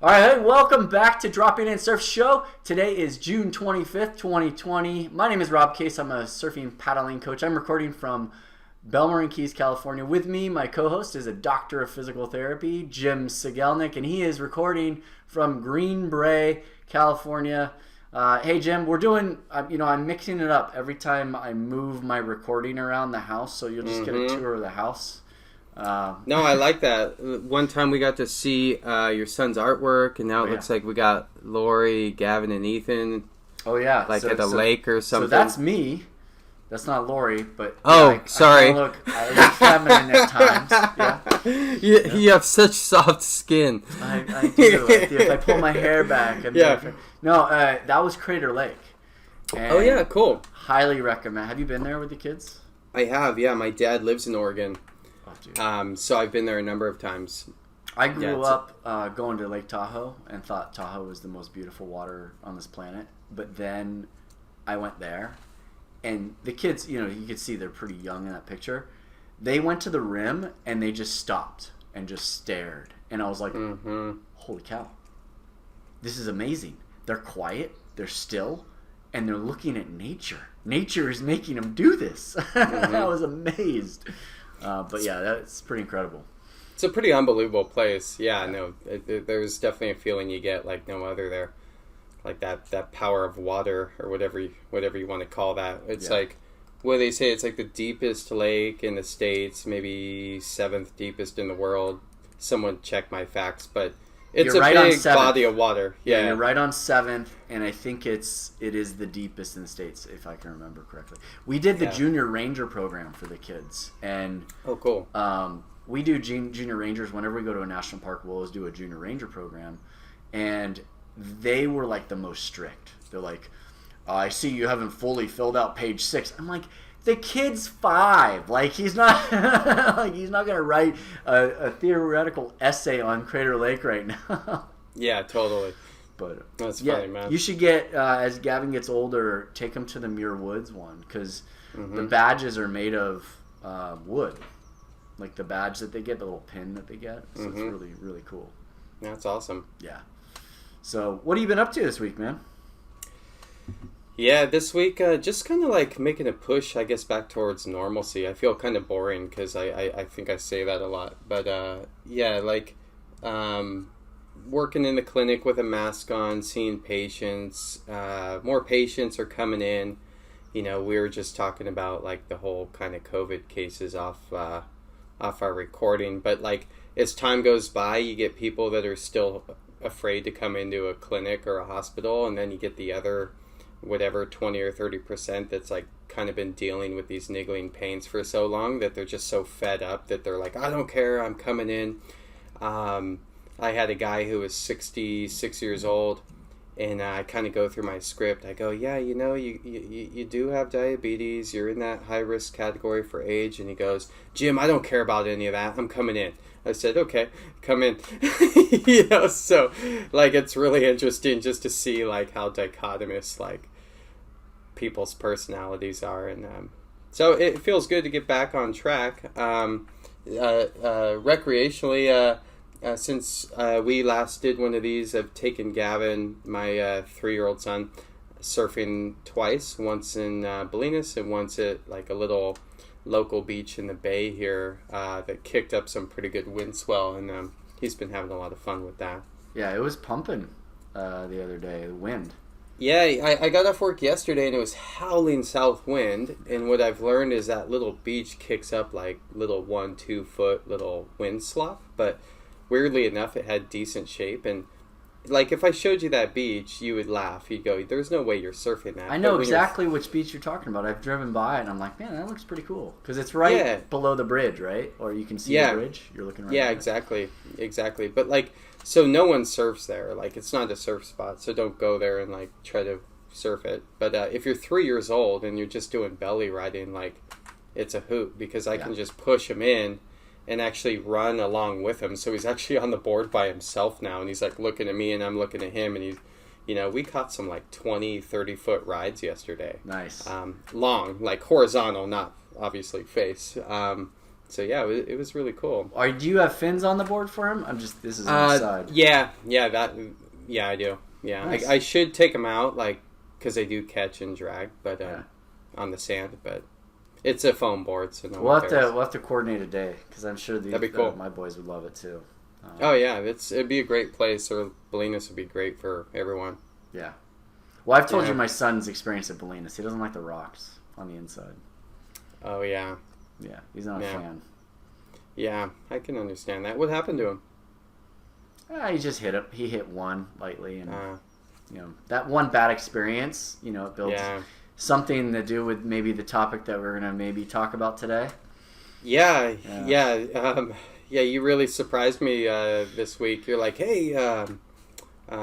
All right, hey, welcome back to Dropping In Surf Show. Today is June 25th, 2020. My name is Rob Case. I'm a surfing paddling coach. I'm recording from Belmarine Keys, California. With me, my co-host is a doctor of physical therapy, Jim Sigelnik, and he is recording from Green Bay, California. Hey, Jim, we're doing, I'm mixing it up every time I move my recording around the house, so you'll just get a tour of the house. No, I like that. One time we got to see your son's artwork, and now it looks like we got Lori, Gavin, and Ethan. Oh, yeah. At a lake or something. So that's me. That's not Lori, but... Sorry. I look feminine at times. Yeah. You have such soft skin. I do. If I pull my hair back... No, that was Crater Lake. And cool. Highly recommend. Have you been there with the kids? I have, yeah. My dad lives in Oregon. So I've been there a number of times. I grew up going to Lake Tahoe and thought Tahoe was the most beautiful water on this planet. But then I went there, and the kids, you could see they're pretty young in that picture. They went to the rim, and they just stopped and just stared. And I was like, holy cow. This is amazing. They're quiet, they're still, and they're looking at nature. Nature is making them do this. I was amazed. But yeah, that's pretty incredible. It's a pretty unbelievable place. Yeah, no, there's definitely a feeling you get like no other there. Like that power of water or whatever you want to call that. It's like, what do they say? It's like the deepest lake in the States, maybe 7th deepest in the world. Someone check my facts, but it's You're right, big body of water. Yeah, you're right on 7th, and I think it is the deepest in the States, if I can remember correctly. We did the Junior Ranger program for the kids, and cool. We do Junior Rangers whenever we go to a national park. We'll always do a Junior Ranger program, and they were like the most strict. They're like, I see you haven't fully filled out page 6. I'm like, the kid's 5. Like, he's not gonna write a theoretical essay on Crater Lake right now. Yeah, totally. But that's funny, man. You should get as Gavin gets older, take him to the Muir Woods one, because the badges are made of wood. Like the badge that they get, the little pin that they get. So it's really, really cool. That's awesome. Yeah. So, what have you been up to this week, man? Yeah, this week, just kind of like making a push, I guess, back towards normalcy. I feel kind of boring because I think I say that a lot. But, working in the clinic with a mask on, seeing patients. More patients are coming in. We were just talking about, like, the whole kind of COVID cases off our recording. But, like, as time goes by, you get people that are still afraid to come into a clinic or a hospital, and then you get the other... whatever 20 or 30% that's like kind of been dealing with these niggling pains for so long that they're just so fed up that they're like, I don't care, I'm coming in. I had a guy who was 66 years old, and I kind of go through my script. I go, yeah, you do have diabetes, you're in that high risk category for age. And he goes, Jim, I don't care about any of that, I'm coming in. I said, okay, come in. So like it's really interesting just to see like how dichotomous like people's personalities are, and so it feels good to get back on track. Recreationally, since we last did one of these, I've taken Gavin, my 3-year-old son, surfing twice, once in Bolinas and once at like a little local beach in the bay here that kicked up some pretty good wind swell, and he's been having a lot of fun with that. Yeah, it was pumping the other day, the wind. Yeah, I got off work yesterday and it was howling south wind, and what I've learned is that little beach kicks up like little 1-2 foot little wind slough, but weirdly enough it had decent shape, and like if I showed you that beach you would laugh. You'd go, there's no way you're surfing that. I know exactly which beach you're talking about. I've driven by it and I'm like, man, that looks pretty cool, because it's right below the bridge, right? Or you can see the bridge. You're looking right at it. Exactly. But like, so no one surfs there. Like, it's not a surf spot, so don't go there and like try to surf it. But if you're 3 years old and you're just doing belly riding, like, it's a hoot, because I can just push him in and actually run along with him. So he's actually on the board by himself now, and he's like looking at me and I'm looking at him, and he's, we caught some like 20-30 foot rides yesterday. Nice. Long, like horizontal, not obviously face. So yeah, it was really cool. Do you have fins on the board for him? This is on the side. Yeah, I do. Yeah, nice. I should take them out, like, because they do catch and drag, but on the sand. But it's a foam board, so we'll have to coordinate a day, because I'm sure that'd be cool. My boys would love it too. It'd be a great place, or Bolinas would be great for everyone. Yeah. Well, I've told you my son's experience at Bolinas. He doesn't like the rocks on the inside. Oh, yeah. Yeah, he's not a fan. Yeah, I can understand that. What happened to him? He just hit it. He hit one lightly, and that one bad experience, it builds something to do with maybe the topic that we're gonna maybe talk about today. Yeah. You really surprised me this week. You're like, hey,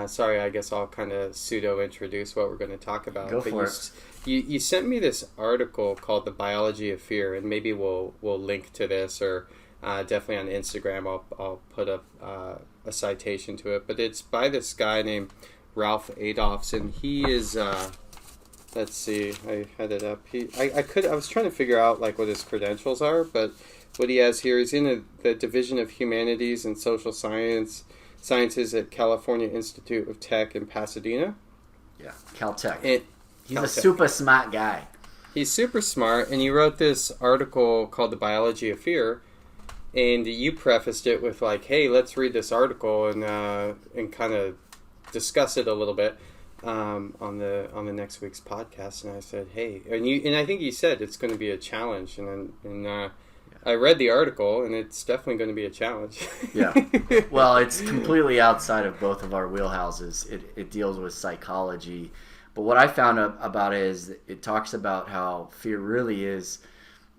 sorry, I guess I'll kind of pseudo-introduce what we're going to talk about. Go for it. You sent me this article called The Biology of Fear, and maybe we'll link to this, or definitely on Instagram I'll put up a citation to it. But it's by this guy named Ralph Adolphs, and he is... let's see, I had it up. I was trying to figure out like what his credentials are, but what he has here is in the Division of Humanities and Social Sciences at California Institute of Tech in Pasadena. Yeah, Caltech. He's a super smart guy. He's super smart, and he wrote this article called The Biology of Fear, and you prefaced it with like, hey, let's read this article and kind of discuss it a little bit on the next week's podcast. And I said, hey, and I think you said it's going to be a challenge, and I read the article, and it's definitely going to be a challenge. Yeah. Well, it's completely outside of both of our wheelhouses. It deals with psychology. But what I found about it is it talks about how fear really is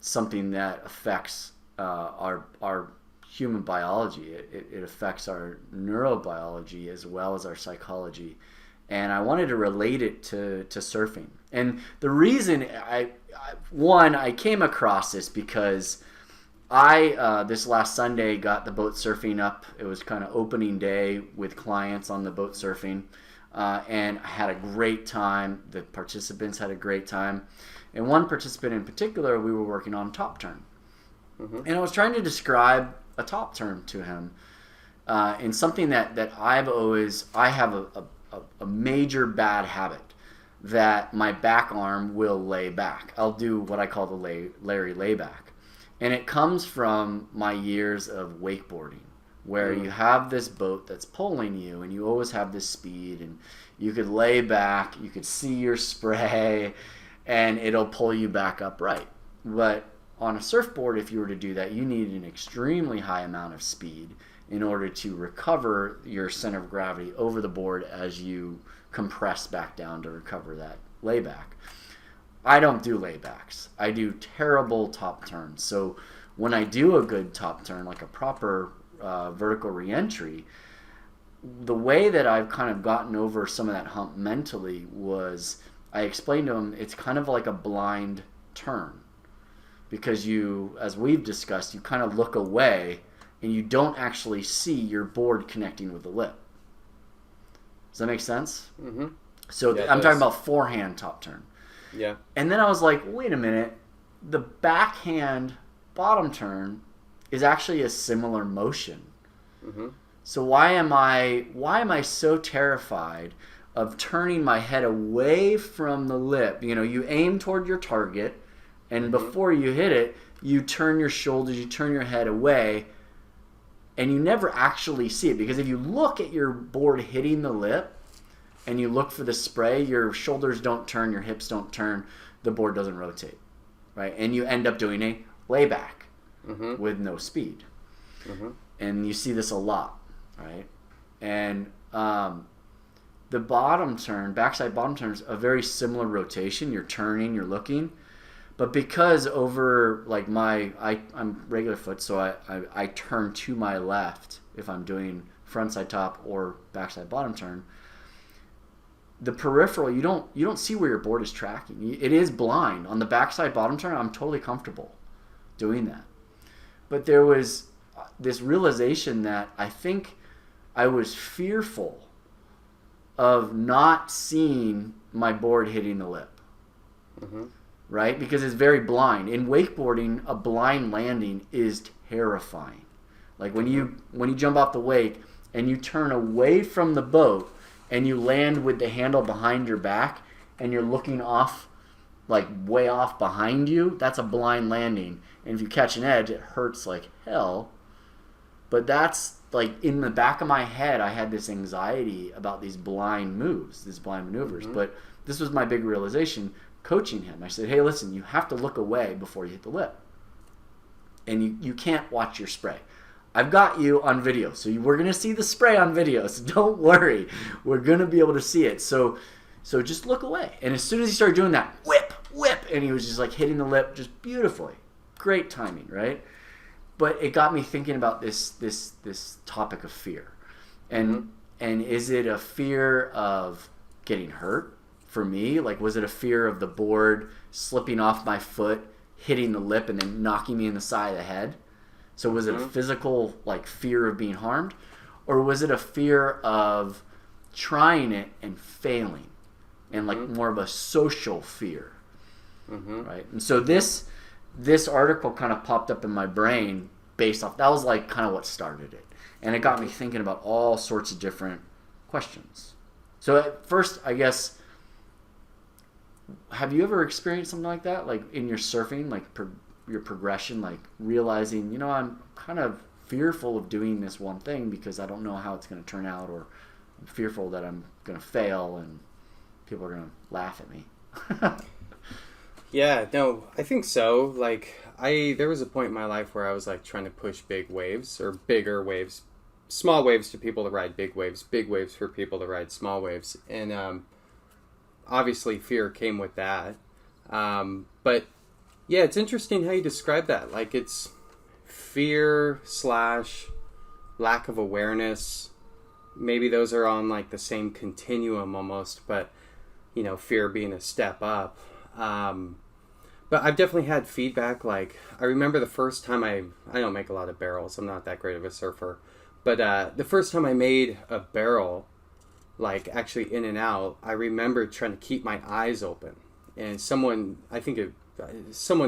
something that affects our human biology. It affects our neurobiology as well as our psychology. And I wanted to relate it to surfing. And the reason I came across this because I this last Sunday got the boat surfing up. It was kind of opening day with clients on the boat surfing, and I had a great time. The participants had a great time, and one participant in particular, we were working on top turn, and I was trying to describe a top turn to him, and something that I have a major bad habit that my back arm will lay back. I'll do what I call the Larry layback. And it comes from my years of wakeboarding, where you have this boat that's pulling you, and you always have this speed, and you could lay back, you could see your spray, and it'll pull you back upright. But on a surfboard, if you were to do that, you need an extremely high amount of speed in order to recover your center of gravity over the board as you compress back down to recover that layback. I don't do laybacks. I do terrible top turns. So when I do a good top turn, like a proper vertical reentry, the way that I've kind of gotten over some of that hump mentally was I explained to him it's kind of like a blind turn. Because you, as we've discussed, you kind of look away and you don't actually see your board connecting with the lip. Does that make sense? Mm-hmm. So I'm talking about forehand top turn. Yeah. And then I was like, wait a minute, the backhand bottom turn is actually a similar motion. Mm-hmm. So why am I so terrified of turning my head away from the lip? You aim toward your target, and before you hit it, you turn your shoulders, you turn your head away, and you never actually see it. Because if you look at your board hitting the lip, and you look for the spray, your shoulders don't turn, your hips don't turn, the board doesn't rotate, right? And you end up doing a layback with no speed. And you see this a lot, right? And the bottom turn, backside bottom turn is a very similar rotation. You're turning, you're looking. But because over, like I'm regular foot, so I turn to my left if I'm doing frontside top or backside bottom turn, the peripheral, you don't see where your board is tracking. It is blind. On the backside bottom turn, I'm totally comfortable doing that. But there was this realization that I think I was fearful of not seeing my board hitting the lip. right? Because it's very blind. In wakeboarding, a blind landing is terrifying. Like when you jump off the wake and you turn away from the boat and you land with the handle behind your back and you're looking off, like way off behind you, that's a blind landing. And if you catch an edge, it hurts like hell. But that's like in the back of my head, I had this anxiety about these blind moves, these blind maneuvers. But this was my big realization coaching him. I said, hey, listen, you have to look away before you hit the lip. And you can't watch your spray. I've got you on video. So we're going to see the spray on video. So don't worry. We're going to be able to see it. So just look away. And as soon as he started doing that, whip, and he was just like hitting the lip just beautifully. Great timing, right? But it got me thinking about this topic of fear. And is it a fear of getting hurt for me? Like, was it a fear of the board slipping off my foot, hitting the lip, and then knocking me in the side of the head? So was it a physical, like, fear of being harmed? Or was it a fear of trying it and failing? And, like, more of a social fear, right? And so this article kind of popped up in my brain based off, that was, like, kind of what started it. And it got me thinking about all sorts of different questions. So at first, I guess, have you ever experienced something like that? Like, in your surfing, like, your progression, like realizing, I'm kind of fearful of doing this one thing because I don't know how it's going to turn out, or I'm fearful that I'm going to fail and people are going to laugh at me. Yeah, no, I think so. Like, there was a point in my life where I was like trying to push big waves or bigger waves, small waves to people to ride big waves for people to ride small waves. And obviously fear came with that. But yeah, it's interesting how you describe that. Like, it's fear / lack of awareness. Maybe those are on like the same continuum almost, but fear being a step up. But I've definitely had feedback. Like, I remember the first time I don't make a lot of barrels. I'm not that great of a surfer. But the first time I made a barrel, like actually in and out, I remember trying to keep my eyes open. And someone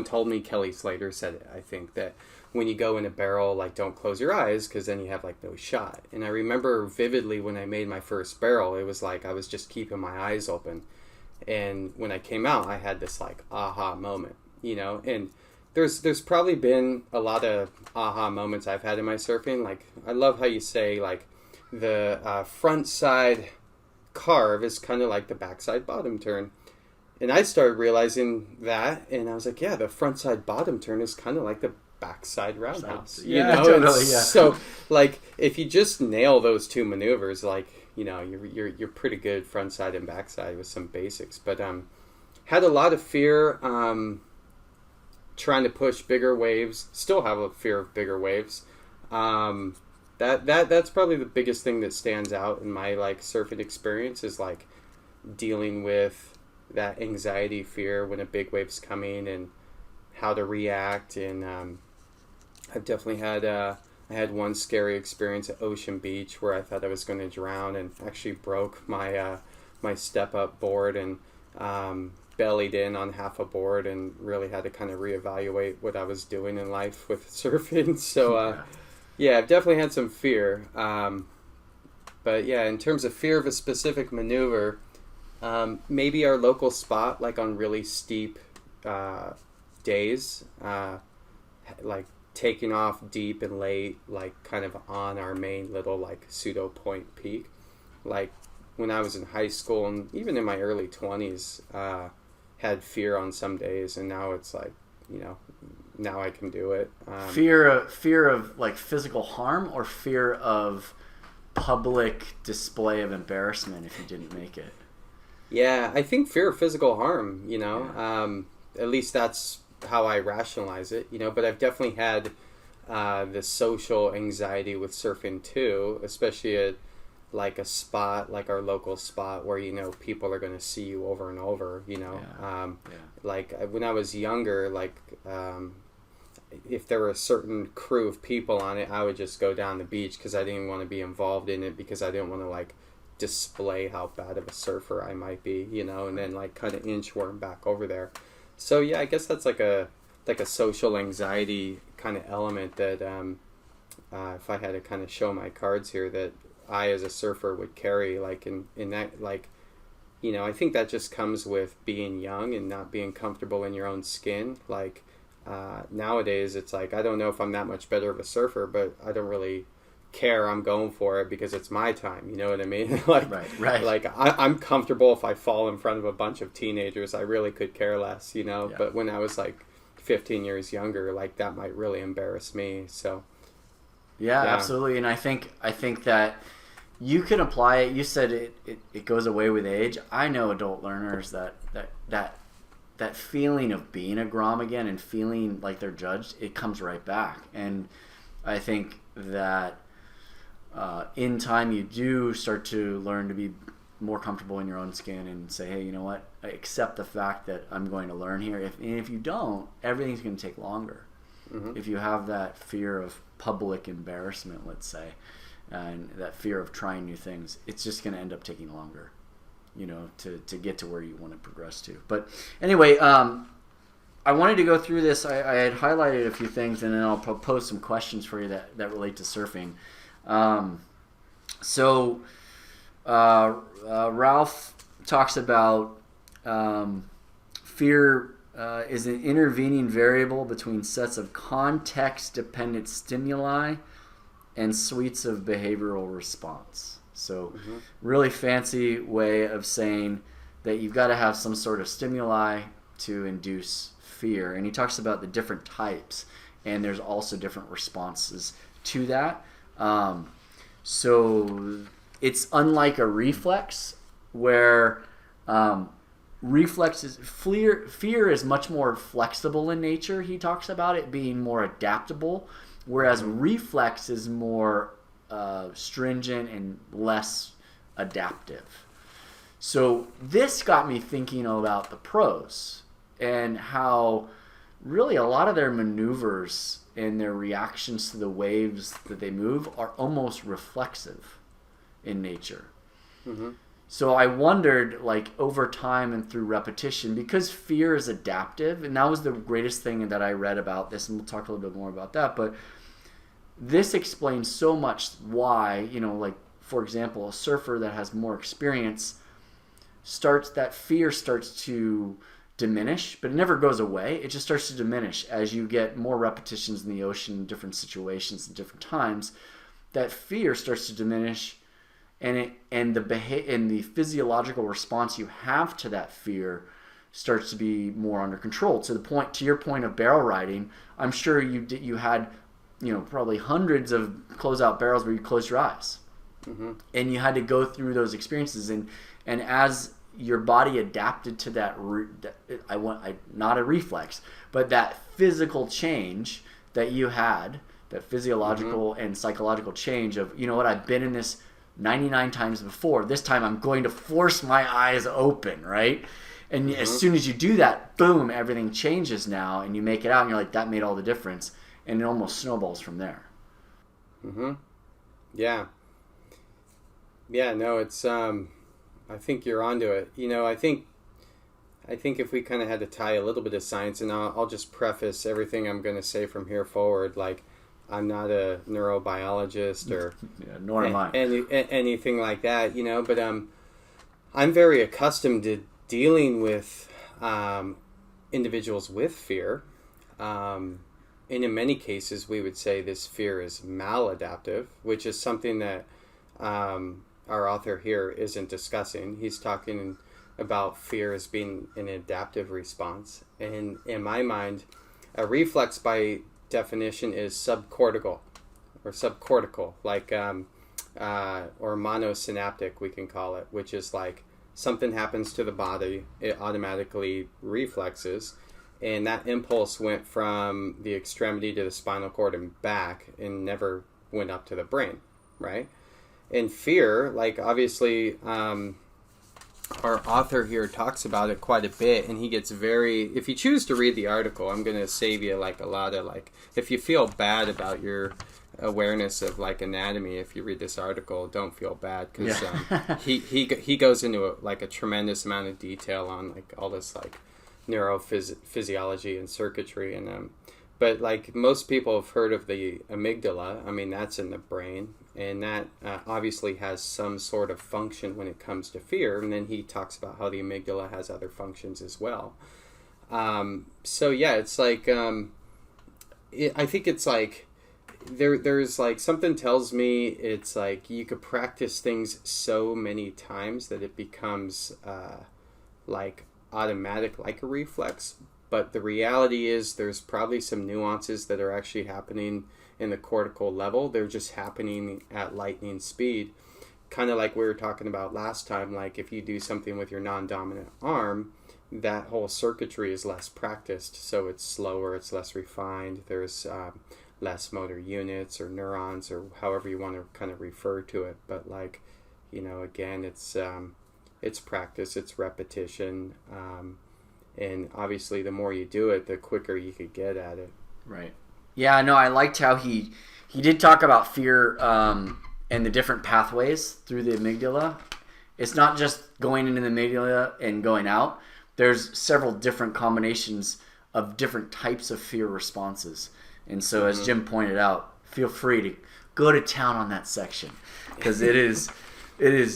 told me, Kelly Slater said it, I think, that when you go in a barrel, like, don't close your eyes because then you have like no shot. And I remember vividly when I made my first barrel, it was like I was just keeping my eyes open. And when I came out, I had this like aha moment, and there's probably been a lot of aha moments I've had in my surfing. Like, I love how you say like the front side carve is kind of like the backside bottom turn. And I started realizing that, and I was like, yeah, the front side bottom turn is kind of like the backside roundhouse. Totally, yeah. So like, if you just nail those two maneuvers, like, you're pretty good front side and backside with some basics. But had a lot of fear trying to push bigger waves. Still have a fear of bigger waves. That's probably the biggest thing that stands out in my like surfing experience, is like dealing with that anxiety, fear when a big wave's coming, and how to react. And I've definitely had I had one scary experience at Ocean Beach where I thought I was going to drown, and actually broke my my step up board, and bellied in on half a board, and really had to kind of reevaluate what I was doing in life with surfing. So yeah, I've definitely had some fear. But yeah, in terms of fear of a specific maneuver, maybe our local spot, like on really steep days, like taking off deep and late, like kind of on our main little like pseudo point peak. Like when I was in high school and even in my early 20s, had fear on some days, and now it's like, now I can do it. Fear of like physical harm, or fear of public display of embarrassment if you didn't make it? Yeah, I think fear of physical harm, at least that's how I rationalize it, but I've definitely had the social anxiety with surfing too, especially at like a spot, like our local spot where, people are going to see you over and over, like when I was younger, like if there were a certain crew of people on it, I would just go down the beach because I didn't want to be involved in it, because I didn't want to like display how bad of a surfer I might be, and then like kind of inchworm back over there. So yeah, I guess that's like a social anxiety kind of element that if I had to kind of show my cards here, that I as a surfer would carry, like in that, like, you know, I think that just comes with being young and not being comfortable in your own skin. Like nowadays it's like, I don't know if I'm that much better of a surfer, but I don't really care. I'm going for it because it's my time. You know what I mean? Like, right. Like I'm comfortable if I fall in front of a bunch of teenagers. I really could care less, you know. Yeah. But when I was like 15 years younger, like that might really embarrass me. So yeah, absolutely. And I think that you can apply it. You said it goes away with age. I know adult learners that feeling of being a grom again and feeling like they're judged, it comes right back. And I think that in time you do start to learn to be more comfortable in your own skin and say, hey, you know what? I accept the fact that I'm going to learn here. If you don't, everything's going to take longer. Mm-hmm. If you have that fear of public embarrassment, let's say, and that fear of trying new things, it's just going to end up taking longer, you know, to get to where you want to progress to. But anyway, I wanted to go through this. I had highlighted a few things, and then I'll pose some questions for you that relate to surfing. Ralph talks about fear is an intervening variable between sets of context-dependent stimuli and suites of behavioral response. So really fancy way of saying that you've got to have some sort of stimuli to induce fear. And he talks about the different types, and there's also different responses to that. So it's unlike a reflex, where fear is much more flexible in nature. He talks about it being more adaptable, whereas reflex is more stringent and less adaptive. So this got me thinking about the pros and how really a lot of their maneuvers and their reactions to the waves that they move are almost reflexive in nature. Mm-hmm. So I wondered, like, over time and through repetition, because fear is adaptive, and that was the greatest thing that I read about this, and we'll talk a little bit more about that, but this explains so much why, you know, like, for example, a surfer that has more experience fear starts to diminish, but it never goes away. It just starts to diminish as you get more repetitions in the ocean in different situations and different times. That fear starts to diminish, and the physiological response you have to that fear starts to be more under control. To your point of barrel riding, I'm sure you had, you know, probably hundreds of closeout barrels where you closed your eyes, and you had to go through those experiences, and as your body adapted to that, not a reflex, but that physical change that you had, that physiological and psychological change of, you know what, I've been in this 99 times before. This time I'm going to force my eyes open, right? And as soon as you do that, boom, everything changes now, and you make it out, and you're like, that made all the difference, and it almost snowballs from there. Yeah. Yeah, no, it's I think you're onto it. You know, I think if we kind of had to tie a little bit of science, and I'll just preface everything I'm going to say from here forward, like, I'm not a neurobiologist or nor am I. Anything like that, you know, but I'm very accustomed to dealing with individuals with fear. And in many cases, we would say this fear is maladaptive, which is something that our author here isn't discussing. He's talking about fear as being an adaptive response. And in my mind, a reflex by definition is subcortical, like or monosynaptic, we can call it, which is like something happens to the body, it automatically reflexes, and that impulse went from the extremity to the spinal cord and back and never went up to the brain, right? And fear, like, obviously our author here talks about it quite a bit, and he gets very, if you choose to read the article, I'm going to save you like a lot of, like, if you feel bad about your awareness of, like, anatomy, if you read this article, don't feel bad, because he goes into a tremendous amount of detail on, like, all this, like, neurophysiology and circuitry. And but like most people have heard of the amygdala. I mean, that's in the brain, and that obviously has some sort of function when it comes to fear. And then he talks about how the amygdala has other functions as well. So yeah, it's like I think it's like there's like something tells me it's like you could practice things so many times that it becomes like automatic, like a reflex. But the reality is there's probably some nuances that are actually happening in the cortical level. They're just happening at lightning speed. Kind of like we were talking about last time, like if you do something with your non-dominant arm, that whole circuitry is less practiced. So it's slower, it's less refined. There's less motor units or neurons or however you want to kind of refer to it. But like, you know, again, it's practice, it's repetition. And obviously, the more you do it, the quicker you could get at it. Right. Yeah, no, I liked how he did talk about fear and the different pathways through the amygdala. It's not just going into the amygdala and going out. There's several different combinations of different types of fear responses. And so, as Jim pointed out, feel free to go to town on that section because it is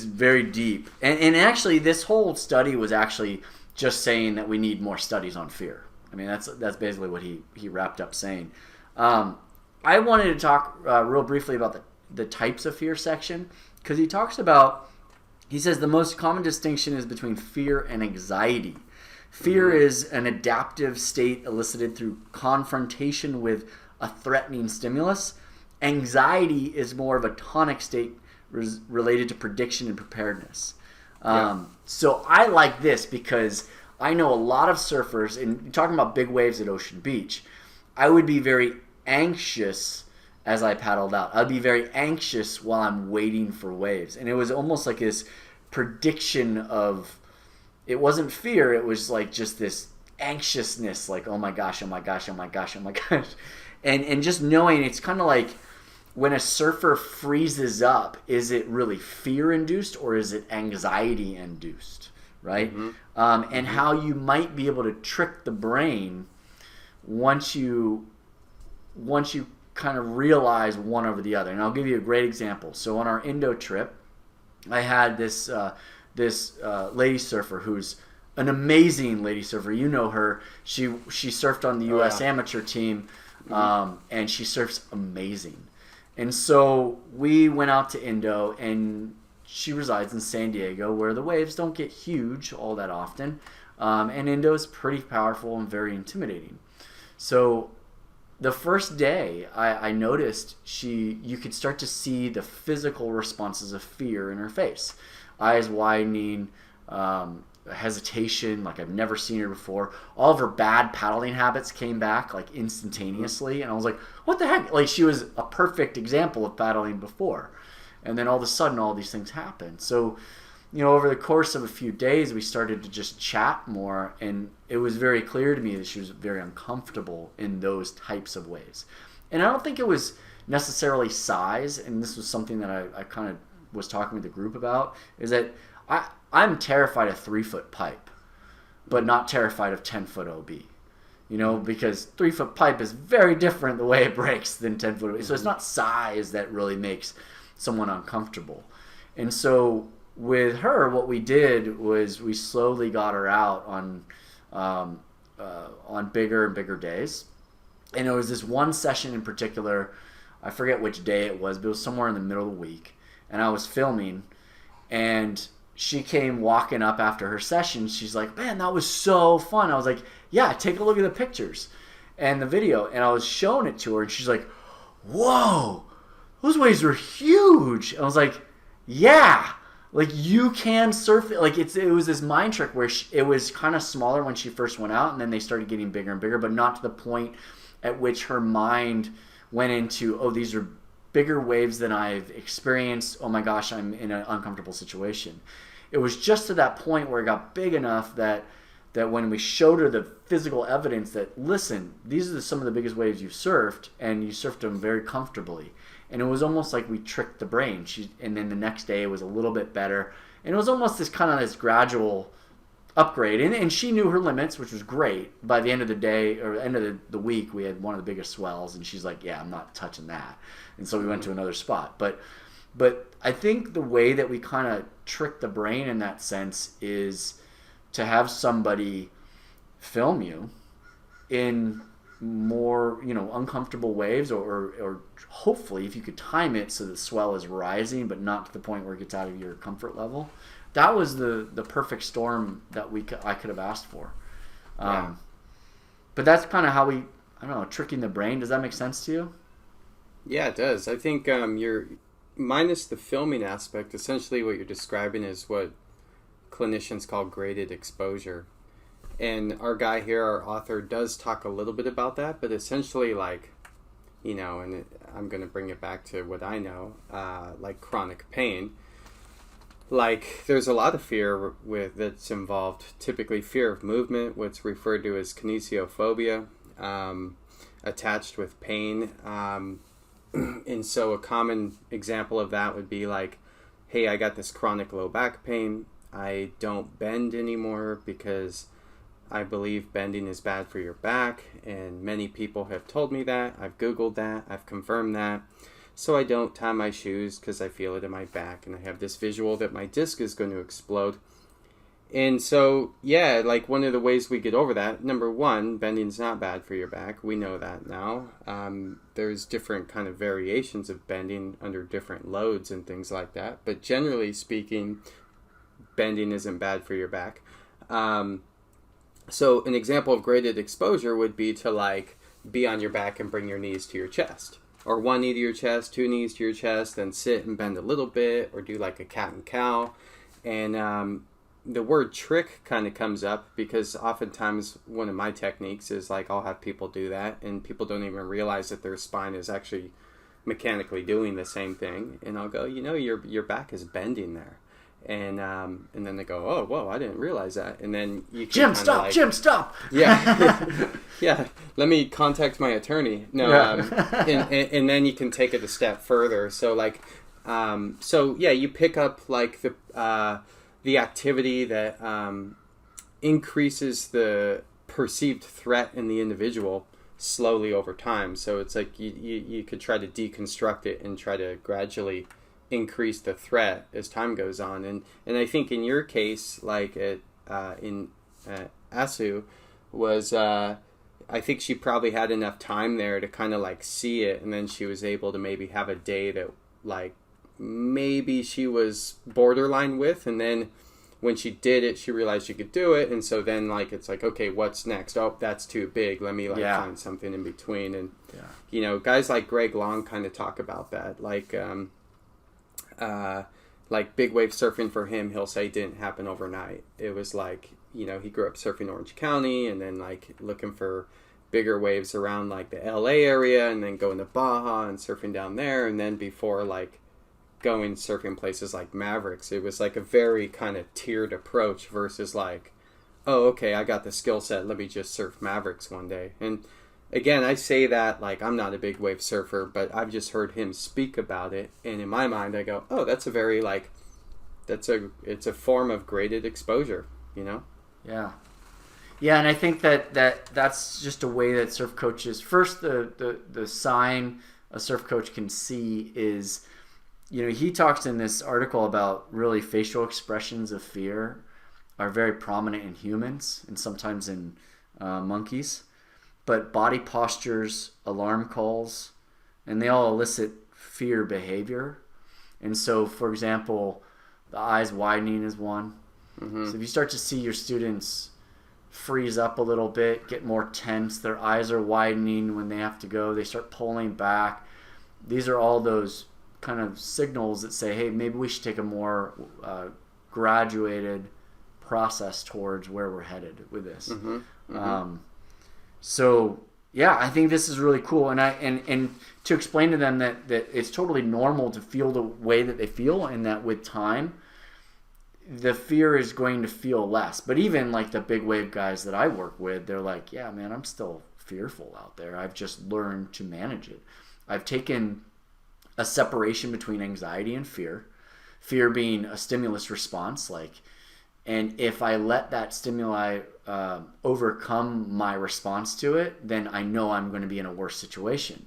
very deep. And actually, this whole study was actually just saying that we need more studies on fear. I mean, that's basically what he wrapped up saying. I wanted to talk real briefly about the types of fear section because he says the most common distinction is between fear and anxiety. Fear is an adaptive state elicited through confrontation with a threatening stimulus. Anxiety is more of a tonic state related to prediction and preparedness. So I like this because I know a lot of surfers, and talking about big waves at Ocean Beach, I would be very anxious as I paddled out. I'd be very anxious while I'm waiting for waves. And it was almost like this prediction of, it wasn't fear, it was like just this anxiousness, like, oh my gosh, oh my gosh, oh my gosh, oh my gosh. And just knowing it's kind of like, when a surfer freezes up, is it really fear-induced or is it anxiety-induced, right? And how you might be able to trick the brain once you kind of realize one over the other. And I'll give you a great example. So on our Indo trip, I had this lady surfer who's an amazing lady surfer. You know her. She surfed on the U.S. amateur team, and she surfs amazing. And so we went out to Indo, and she resides in San Diego, where the waves don't get huge all that often. And Indo is pretty powerful and very intimidating. So the first day, I noticed you could start to see the physical responses of fear in her face. Eyes widening, hesitation, like I've never seen her before. All of her bad paddling habits came back like instantaneously, and I was like, what the heck? Like, she was a perfect example of paddling before. And then all of a sudden all these things happened. So, you know, over the course of a few days, we started to just chat more, and it was very clear to me that she was very uncomfortable in those types of ways. And I don't think it was necessarily size, and this was something that I kind of was talking with the group about, is that I'm terrified of 3-foot pipe, but not terrified of 10-foot OB. You know, because 3-foot pipe is very different the way it breaks than 10-foot OB. So it's not size that really makes someone uncomfortable. And so with her, what we did was we slowly got her out on bigger and bigger days. And it was this one session in particular, I forget which day it was, but it was somewhere in the middle of the week. And I was filming, and she came walking up after her session. She's like, man, that was so fun. I was like, yeah, take a look at the pictures and the video. And I was showing it to her, and she's like, whoa, those waves were huge. I was like, yeah, like you can surf it. Like it was this mind trick where it was kind of smaller when she first went out, and then they started getting bigger and bigger, but not to the point at which her mind went into, oh, these are bigger waves than I've experienced. Oh my gosh, I'm in an uncomfortable situation. It was just to that point where it got big enough that when we showed her the physical evidence that, listen, these are some of the biggest waves you've surfed, and you surfed them very comfortably. And it was almost like we tricked the brain. And then the next day it was a little bit better. And it was almost this kind of this gradual upgrade. And she knew her limits, which was great. By the end of the day, or end of the week, we had one of the biggest swells, and she's like, yeah, I'm not touching that. And so we went to another spot. But I think the way that we kind of trick the brain in that sense is to have somebody film you in more, uncomfortable waves, or hopefully if you could time it so the swell is rising but not to the point where it gets out of your comfort level. That was the perfect storm that I could have asked for. But that's kind of how we, tricking the brain. Does that make sense to you? Yeah, it does. I think you're minus the filming aspect. Essentially what you're describing is what clinicians call graded exposure. And our guy here, our author, does talk a little bit about that, but essentially and I'm going to bring it back to what I know, like chronic pain. Like, there's a lot of fear that's involved, typically fear of movement, what's referred to as kinesiophobia, attached with pain. And so a common example of that would be like, hey, I got this chronic low back pain. I don't bend anymore because I believe bending is bad for your back, and many people have told me that. I've Googled that. I've confirmed that. So I don't tie my shoes because I feel it in my back, and I have this visual that my disc is going to explode. And so, like one of the ways we get over that, number one, bending's not bad for your back. We know that now. There's different kind of variations of bending under different loads and things like that. But generally speaking, bending isn't bad for your back. So an example of graded exposure would be to be on your back and bring your knees to your chest. Or one knee to your chest, two knees to your chest, then sit and bend a little bit, or do like a cat and cow. And the word trick kind of comes up because oftentimes one of my techniques is I'll have people do that, and people don't even realize that their spine is actually mechanically doing the same thing. And I'll go, your back is bending there. And then they go, oh, whoa, I didn't realize that. And then you can Jim, stop. Yeah. Yeah. Let me contact my attorney. No. Yeah. And then you can take it a step further. So you pick up the activity that increases the perceived threat in the individual slowly over time. So it's like you could try to deconstruct it and try to gradually increase the threat as time goes on. And I think in your case, in Asu, was I think she probably had enough time there to kind of see it, and then she was able to maybe have a day that maybe she was borderline with, and then when she did it, she realized she could do it, and so then it's okay, what's next? Oh, that's too big. Let me find something in between. And guys like Greg Long kind of talk about that, big wave surfing for him, he'll say didn't happen overnight. It was he grew up surfing Orange County, and then looking for bigger waves around the LA area, and then going to Baja and surfing down there, and then before going surfing places like Mavericks, it was a very kind of tiered approach versus oh, okay, I got the skill set, let me just surf Mavericks one day. And again, I say that I'm not a big wave surfer, but I've just heard him speak about it, and in my mind I go, oh, that's a very it's a form of graded exposure, Yeah, and I think that's just a way that surf coaches, first the sign a surf coach can see is, he talks in this article about really facial expressions of fear are very prominent in humans and sometimes in monkeys. But body postures, alarm calls, and they all elicit fear behavior. And so, for example, the eyes widening is one. Mm-hmm. So if you start to see your students freeze up a little bit, get more tense, their eyes are widening when they have to go, they start pulling back. These are all those kind of signals that say, hey, maybe we should take a more graduated process towards where we're headed with this. Mm-hmm. Mm-hmm. So yeah, I think this is really cool, and to explain to them that it's totally normal to feel the way that they feel, and that with time, the fear is going to feel less. But even the big wave guys that I work with, they're like, yeah, man, I'm still fearful out there. I've just learned to manage it. I've taken a separation between anxiety and fear. Fear being a stimulus response, And if I let that stimuli overcome my response to it, then I know I'm going to be in a worse situation.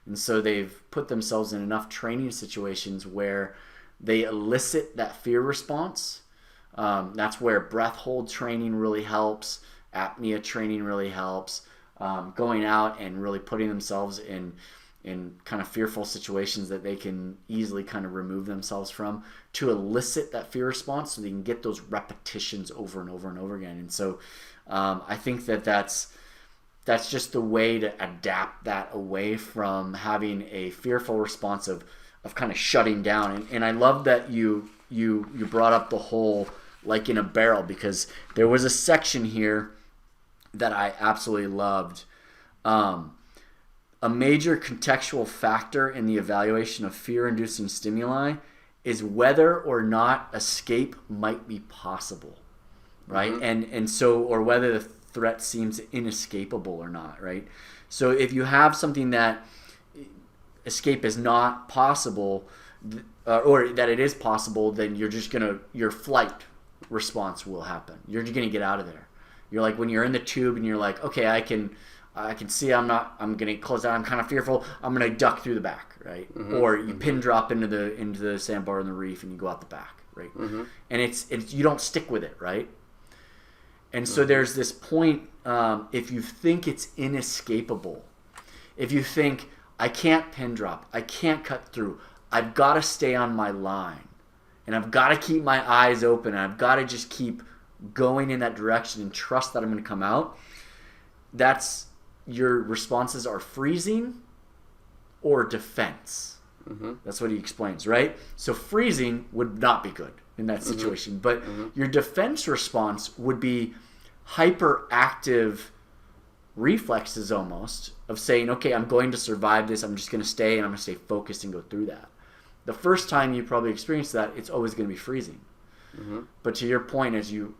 And so they've put themselves in enough training situations where they elicit that fear response. That's where breath hold training really helps. Apnea training really helps. Going out and really putting themselves in kind of fearful situations that they can easily kind of remove themselves from to elicit that fear response so they can get those repetitions over and over and over again. And so I think that's just the way to adapt that away from having a fearful response of kind of shutting down. And I love that you brought up the whole like in a barrel, because there was a section here that I absolutely loved. A major contextual factor in the evaluation of fear-inducing stimuli is whether or not escape might be possible, right? Mm-hmm. And so, or whether the threat seems inescapable or not, right? So if you have something that escape is not possible, or that it is possible, then your flight response will happen. You're just gonna get out of there. You're like when you're in the tube and you're like, okay, I can see I'm going to close out. I'm kind of fearful. I'm going to duck through the back, right? Mm-hmm. Or you pin drop into the sandbar and the reef and you go out the back, right? Mm-hmm. And it's you don't stick with it, right? And so there's this point, if you think it's inescapable, if you think I can't pin drop, I can't cut through, I've got to stay on my line and I've got to keep my eyes open and I've got to just keep going in that direction and trust that I'm going to come out, your responses are freezing or defense. Mm-hmm. That's what he explains, right? So freezing would not be good in that situation, but your defense response would be hyperactive reflexes almost of saying, okay, I'm going to survive this. I'm just going to stay and I'm going to stay focused and go through that. The first time you probably experience that, it's always going to be freezing. Mm-hmm. But to your point, as you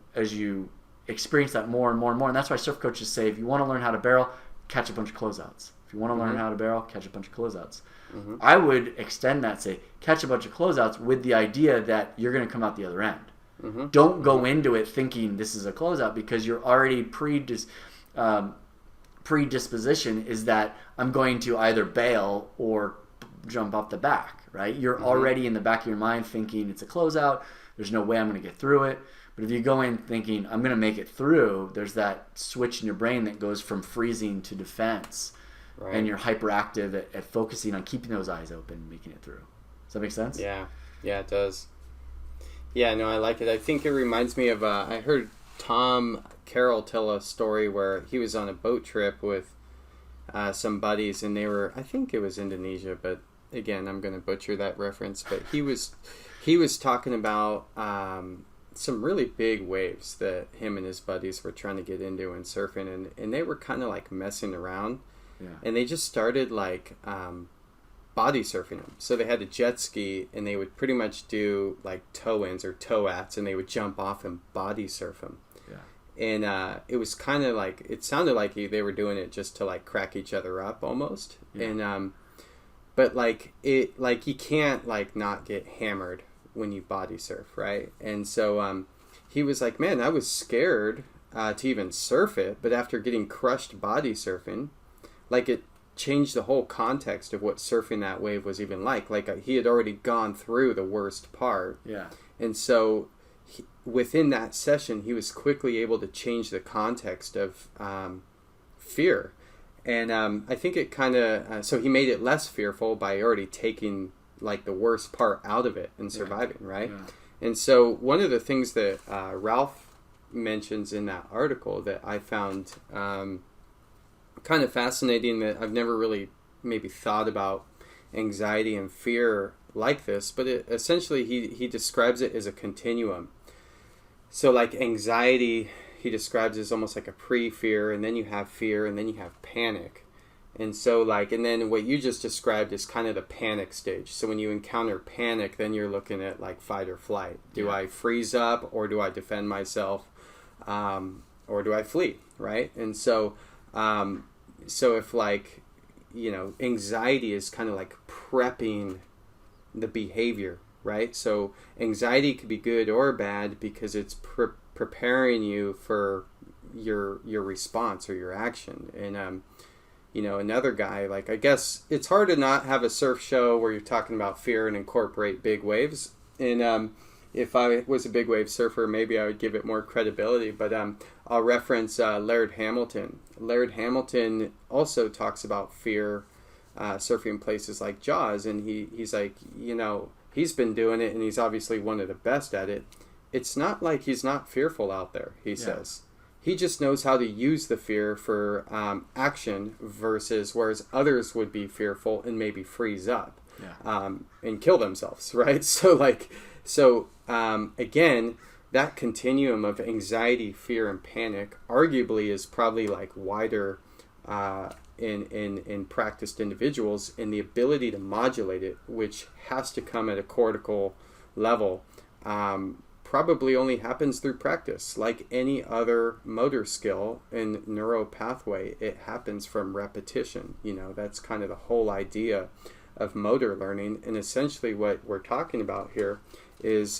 experience that more and more and more, and that's why surf coaches say, if you want to learn how to barrel, catch a bunch of closeouts. If you want to learn how to barrel, catch a bunch of closeouts. Mm-hmm. I would extend that, say, catch a bunch of closeouts with the idea that you're going to come out the other end. Mm-hmm. Don't go into it thinking this is a closeout, because you're already predisposition is that I'm going to either bail or jump off the back, right? You're already in the back of your mind thinking it's a closeout. There's no way I'm going to get through it. But if you go in thinking, I'm going to make it through, there's that switch in your brain that goes from freezing to defense. Right. And you're hyperactive at focusing on keeping those eyes open and making it through. Does that make sense? Yeah, it does. Yeah, no, I like it. I think it reminds me of, I heard Tom Carroll tell a story where he was on a boat trip with some buddies, and they were, I think it was Indonesia, but again, I'm going to butcher that reference. But he was talking about some really big waves that him and his buddies were trying to get into and surfing, and they were kind of like messing around. Yeah. And they just started like body surfing them. So they had a jet ski, and they would pretty much do like toe-ins or toe-ats, and they would jump off and body surf them. Yeah. And it was kind of like, it sounded like they were doing it just to like crack each other up almost. Yeah. And but like it, like you can't like not get hammered when you body surf, right? And so he was like, man, I was scared to even surf it, but after getting crushed body surfing, like it changed the whole context of what surfing that wave was even like. Like he had already gone through the worst part. Yeah. And so within that session, he was quickly able to change the context of fear. And I think it kind of, so he made it less fearful by already taking like the worst part out of it and surviving, right? Yeah. And so one of the things that Ralph mentions in that article that I found kind of fascinating, that I've never really maybe thought about anxiety and fear like this, but essentially he describes it as a continuum. So like anxiety, he describes as almost like a pre-fear, and then you have fear, and then you have panic. And so like, and then what you just described is kind of the panic stage. So when you encounter panic, then you're looking at like fight or flight. Do I freeze up, or do I defend myself, or do I flee, right? And so so if like, you know, anxiety is kind of like prepping the behavior, right? So anxiety could be good or bad because it's preparing you for your response or your action. And another guy, like, I guess it's hard to not have a surf show where you're talking about fear and incorporate big waves. And if I was a big wave surfer, maybe I would give it more credibility. But I'll reference Laird Hamilton. Laird Hamilton also talks about fear surfing places like Jaws, and he's like, he's been doing it, and he's obviously one of the best at it. It's not like he's not fearful out there, he says. He just knows how to use the fear for action whereas others would be fearful and maybe freeze up and kill themselves, right? So again, that continuum of anxiety, fear, and panic arguably is probably like wider in practiced individuals, and the ability to modulate it, which has to come at a cortical level, probably only happens through practice. Like any other motor skill and neuro pathway, it happens from repetition. That's kind of the whole idea of motor learning. And essentially what we're talking about here is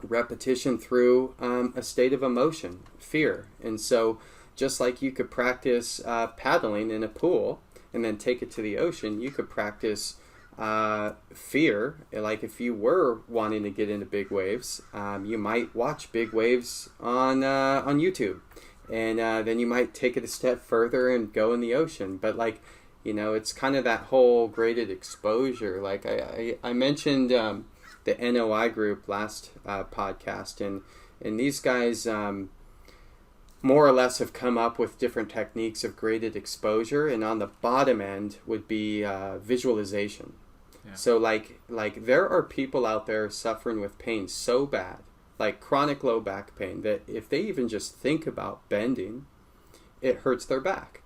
repetition through a state of emotion, fear. And so just like you could practice paddling in a pool and then take it to the ocean, you could practice fear. Like if you were wanting to get into big waves, you might watch big waves on YouTube, and then you might take it a step further and go in the ocean. But it's kind of that whole graded exposure. Like I mentioned the NOI group last podcast, and these guys more or less have come up with different techniques of graded exposure, and on the bottom end would be visualization. Yeah. So like there are people out there suffering with pain so bad, like chronic low back pain, that if they even just think about bending, it hurts their back.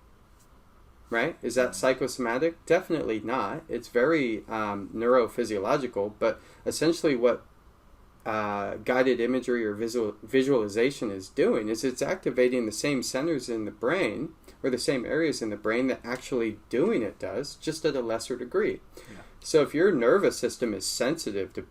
Right? Is that psychosomatic? Definitely not. It's very neurophysiological, but essentially what guided imagery or visualization is doing is it's activating the same centers in the brain, or the same areas in the brain that actually doing it does, just at a lesser degree. Yeah. So if your nervous system is sensitive to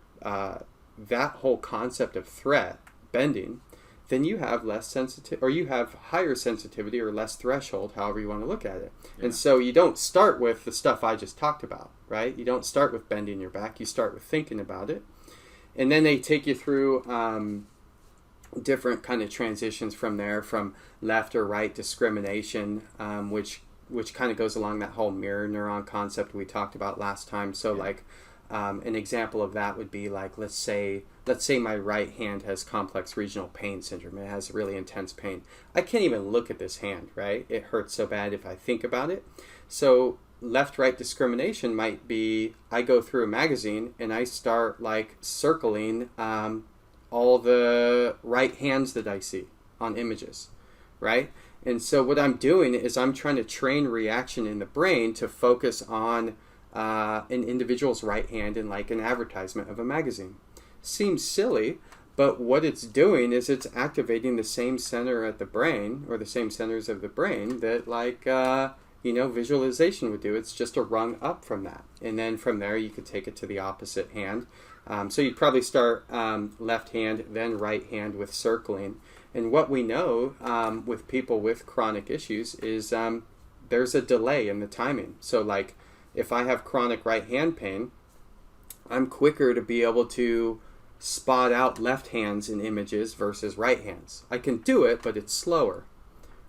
that whole concept of threat, bending, then you have less sensitive, or you have higher sensitivity or less threshold, however you want to look at it. Yeah. And so you don't start with the stuff I just talked about, right? You don't start with bending your back. You start with thinking about it. And then they take you through different kind of transitions from there, from left or right discrimination, which kind of goes along that whole mirror neuron concept we talked about last time. So an example of that would be like, let's say my right hand has complex regional pain syndrome. It has really intense pain. I can't even look at this hand, right? It hurts so bad if I think about it. So left-right discrimination might be, I go through a magazine and I start like circling all the right hands that I see on images, right? And so what I'm doing is I'm trying to train reaction in the brain to focus on an individual's right hand in like an advertisement of a magazine. Seems silly, but what it's doing is it's activating the same center at the brain, or the same centers of the brain that visualization would do. It's just a rung up from that. And then from there, you could take it to the opposite hand. So you'd probably start left hand, then right hand with circling. And what we know with people with chronic issues is there's a delay in the timing. So like if I have chronic right hand pain, I'm quicker to be able to spot out left hands in images versus right hands. I can do it, but it's slower.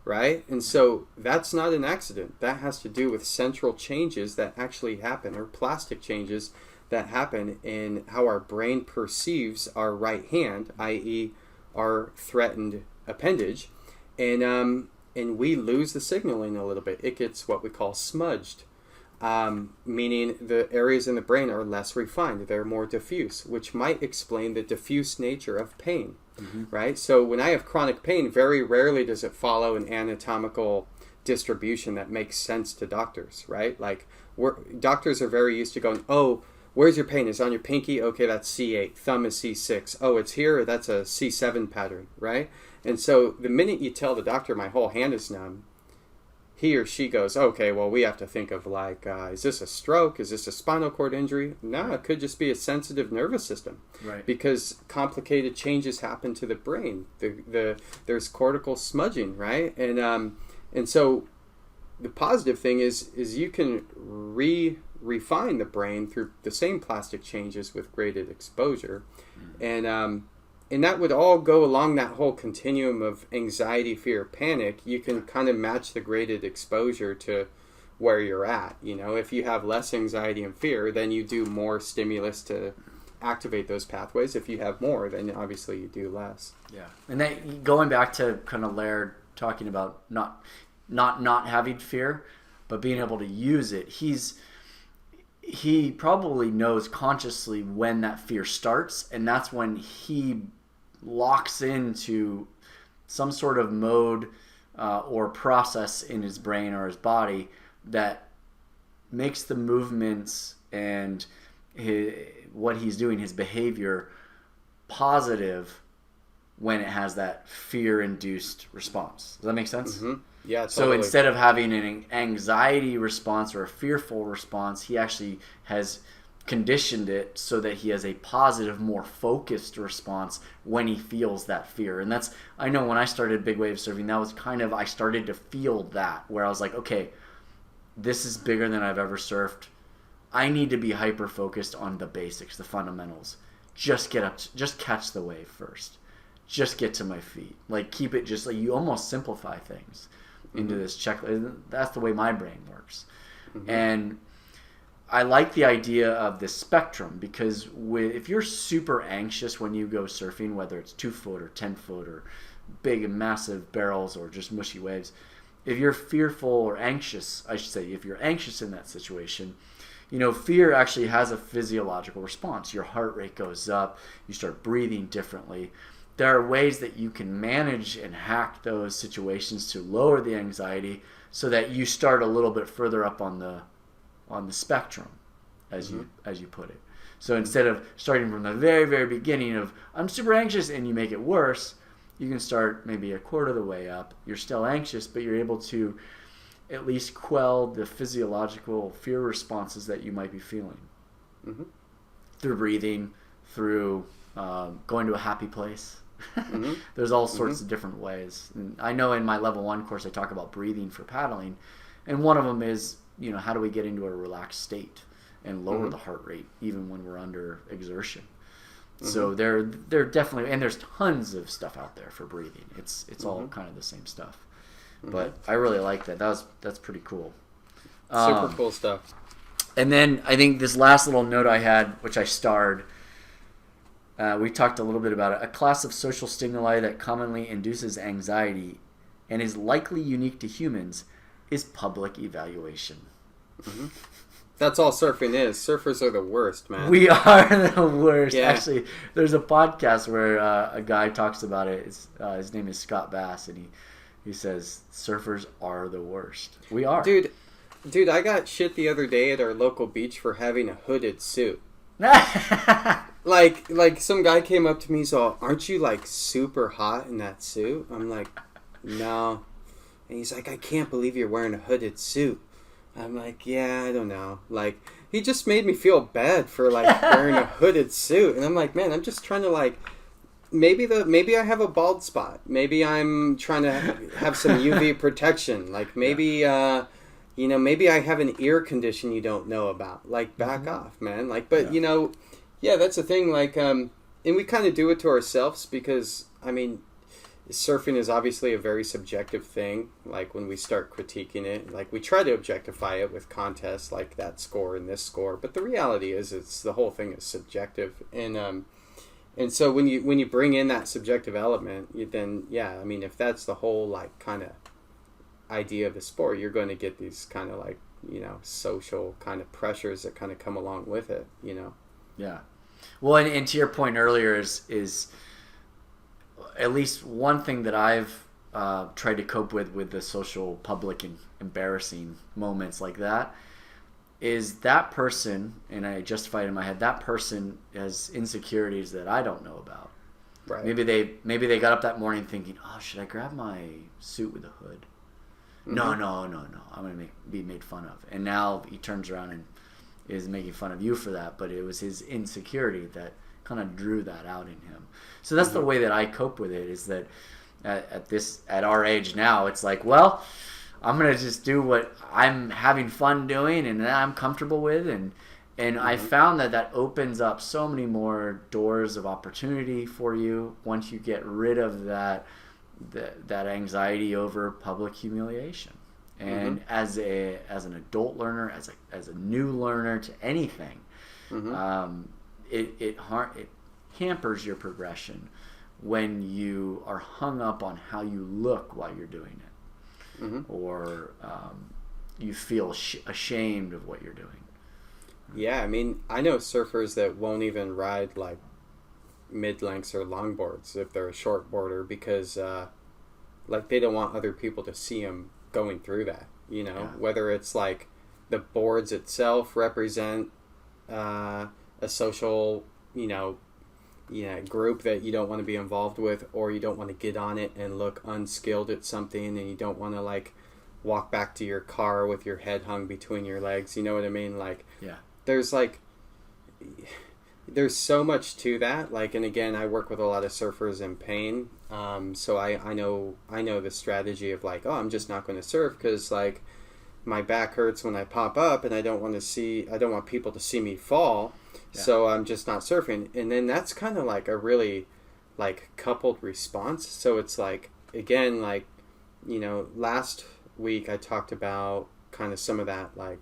Right? And so that's not an accident. That has to do with central changes that actually happen, or plastic changes that happen in how our brain perceives our right hand, i.e. our threatened appendage, and we lose the signaling a little bit. It gets what we call smudged, meaning the areas in the brain are less refined. They're more diffuse, which might explain the diffuse nature of pain. Mm-hmm. Right? So when I have chronic pain, very rarely does it follow an anatomical distribution that makes sense to doctors, right? Like doctors are very used to going, oh, where's your pain? Is it on your pinky? Okay, that's C8. Thumb is C6. Oh, it's here? That's a C7 pattern, right? And so the minute you tell the doctor my whole hand is numb, he or she goes, okay, well, we have to think of like, is this a stroke? Is this a spinal cord injury? No, it could just be a sensitive nervous system. Right. Because complicated changes happen to the brain. There's cortical smudging, right? And so the positive thing is you can refine the brain through the same plastic changes with graded exposure. And that would all go along that whole continuum of anxiety, fear, panic. You can kind of match the graded exposure to where you're at. You know, if you have less anxiety and fear, then you do more stimulus to activate those pathways. If you have more, then obviously you do less. Yeah. And then going back to kind of Laird talking about not having fear, but being able to use it, he probably knows consciously when that fear starts, and that's when he locks into some sort of mode or process in his brain or his body that makes the movements and what he's doing, his behavior, positive when it has that fear-induced response. Does that make sense? Mm-hmm. Yeah, totally. So instead of having an anxiety response or a fearful response, he actually has conditioned it so that he has a positive, more focused response when he feels that fear. And that's, I know when I started big wave surfing, that was kind of, I started to feel that, where I was like, okay, this is bigger than I've ever surfed. I need to be hyper focused on the basics, the fundamentals. Just get up, just catch the wave first. Just get to my feet. Like, keep it just like, you almost simplify things into this checklist. That's the way my brain works. Mm-hmm. And I like the idea of the spectrum, because if you're super anxious when you go surfing, whether it's 2 foot or 10 foot or big and massive barrels or just mushy waves, if you're fearful or anxious, I should say, if you're anxious in that situation, you know, fear actually has a physiological response. Your heart rate goes up, you start breathing differently. There are ways that you can manage and hack those situations to lower the anxiety so that you start a little bit further up on the spectrum, as you put it. So instead of starting from the very, very beginning of I'm super anxious and you make it worse, you can start maybe a quarter of the way up. You're still anxious, but you're able to at least quell the physiological fear responses that you might be feeling through breathing, through going to a happy place. There's all sorts of different ways. And I know in my level 1 course I talk about breathing for paddling, and one of them is, you know, how do we get into a relaxed state and lower the heart rate even when we're under exertion. So they're definitely, and there's tons of stuff out there for breathing. It's all kind of the same stuff. But I really like that. That's pretty cool. Super cool stuff. And then I think this last little note I had, which I starred, we talked a little bit about it. A class of social stimuli that commonly induces anxiety and is likely unique to humans is public evaluation. That's all surfing is. Surfers are the worst, man. We are the worst. Yeah. Actually, there's a podcast where a guy talks about it. His name is Scott Bass, and he says surfers are the worst. We are. Dude, I got shit the other day at our local beach for having a hooded suit. Like some guy came up to me, so aren't you like super hot in that suit? I'm like, no. And he's like, I can't believe you're wearing a hooded suit. I'm like, yeah, I don't know. Like, he just made me feel bad for like wearing a hooded suit, and I'm like, man, I'm just trying to like, maybe I have a bald spot. Maybe I'm trying to have some UV protection. Like maybe, maybe I have an ear condition you don't know about. Like, back off, man. Like, but that's the thing. Like, and we kind of do it to ourselves because, I mean, surfing is obviously a very subjective thing. Like, when we start critiquing it, like, we try to objectify it with contests like that score and this score, but the reality is the whole thing is subjective. And so when you bring in that subjective element, I mean, if that's the whole like kind of idea of the sport, you're going to get these kind of like, you know, social kind of pressures that kind of come along with it, you know. Yeah. Well, and to your point earlier is at least one thing that I've tried to cope with the social public and embarrassing moments like that is that person, and I justified in my head, that person has insecurities that I don't know about. Right. Maybe they got up that morning thinking, oh, should I grab my suit with a hood? no, I'm going to be made fun of. And now he turns around and is making fun of you for that, but it was his insecurity that kind of drew that out in him. So that's the way that I cope with it, is that at our age now, it's like, well, I'm going to just do what I'm having fun doing and that I'm comfortable with, and I found that opens up so many more doors of opportunity for you once you get rid of that anxiety over public humiliation. And as an adult learner, as a new learner to anything, it hampers your progression when you are hung up on how you look while you're doing it, or you feel ashamed of what you're doing. Yeah, I mean, I know surfers that won't even ride like mid-lengths or longboards if they're a short boarder because like they don't want other people to see them going through that, whether it's like the boards itself represent a social, group that you don't want to be involved with, or you don't want to get on it and look unskilled at something, and you don't want to like walk back to your car with your head hung between your legs, you know what I mean? Like, there's so much to that. Like, and again, I work with a lot of surfers in pain. So I know the strategy of like, oh, I'm just not going to surf because like my back hurts when I pop up and I don't want people to see me fall. Yeah. So I'm just not surfing. And then that's kind of like a really like coupled response. So it's like, again, like, last week I talked about kind of some of that like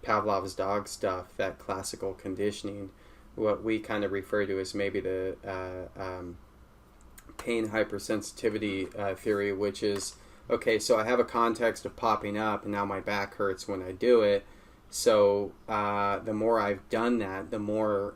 Pavlov's dog stuff, that classical conditioning, what we kind of refer to as maybe the pain hypersensitivity theory, which is, okay, so I have a context of popping up and now my back hurts when I do it. So the more I've done that, the more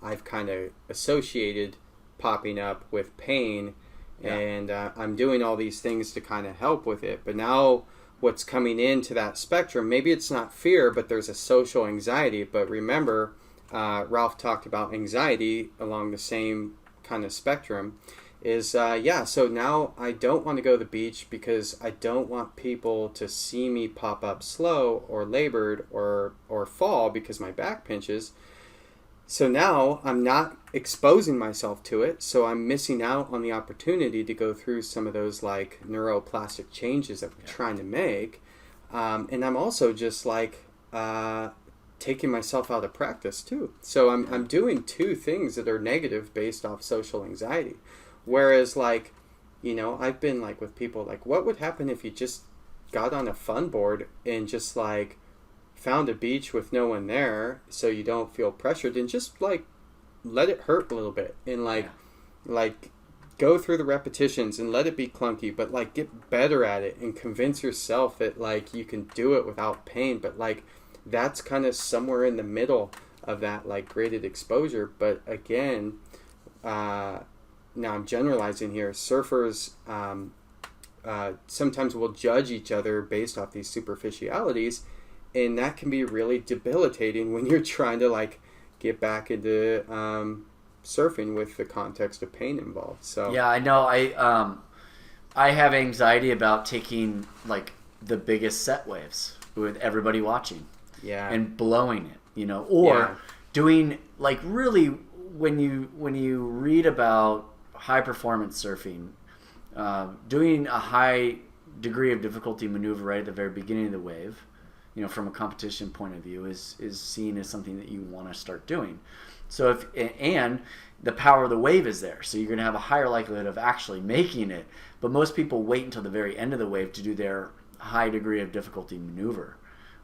I've kind of associated popping up with pain, and I'm doing all these things to kind of help with it. But now what's coming into that spectrum, maybe it's not fear, but there's a social anxiety. But remember, Ralph talked about anxiety along the same kind of spectrum, is so now I don't want to go to the beach because I don't want people to see me pop up slow or labored or fall because my back pinches. So now I'm not exposing myself to it, so I'm missing out on the opportunity to go through some of those like neuroplastic changes that we're trying to make. And I'm also just like taking myself out of practice too. So I'm doing two things that are negative based off social anxiety. Whereas like, I've been like with people like, what would happen if you just got on a fun board and just like found a beach with no one there so you don't feel pressured, and just like let it hurt a little bit and like go through the repetitions and let it be clunky, but like get better at it and convince yourself that like you can do it without pain. But like that's kind of somewhere in the middle of that like graded exposure. But again, now I'm generalizing here, surfers sometimes will judge each other based off these superficialities, and that can be really debilitating when you're trying to like get back into surfing with the context of pain involved. So yeah, I know. I have anxiety about taking like the biggest set waves with everybody watching, and blowing it, or doing like really when you read about high performance surfing, doing a high degree of difficulty maneuver right at the very beginning of the wave, from a competition point of view, is seen as something that you want to start doing. So and the power of the wave is there, so you're going to have a higher likelihood of actually making it. But most people wait until the very end of the wave to do their high degree of difficulty maneuver,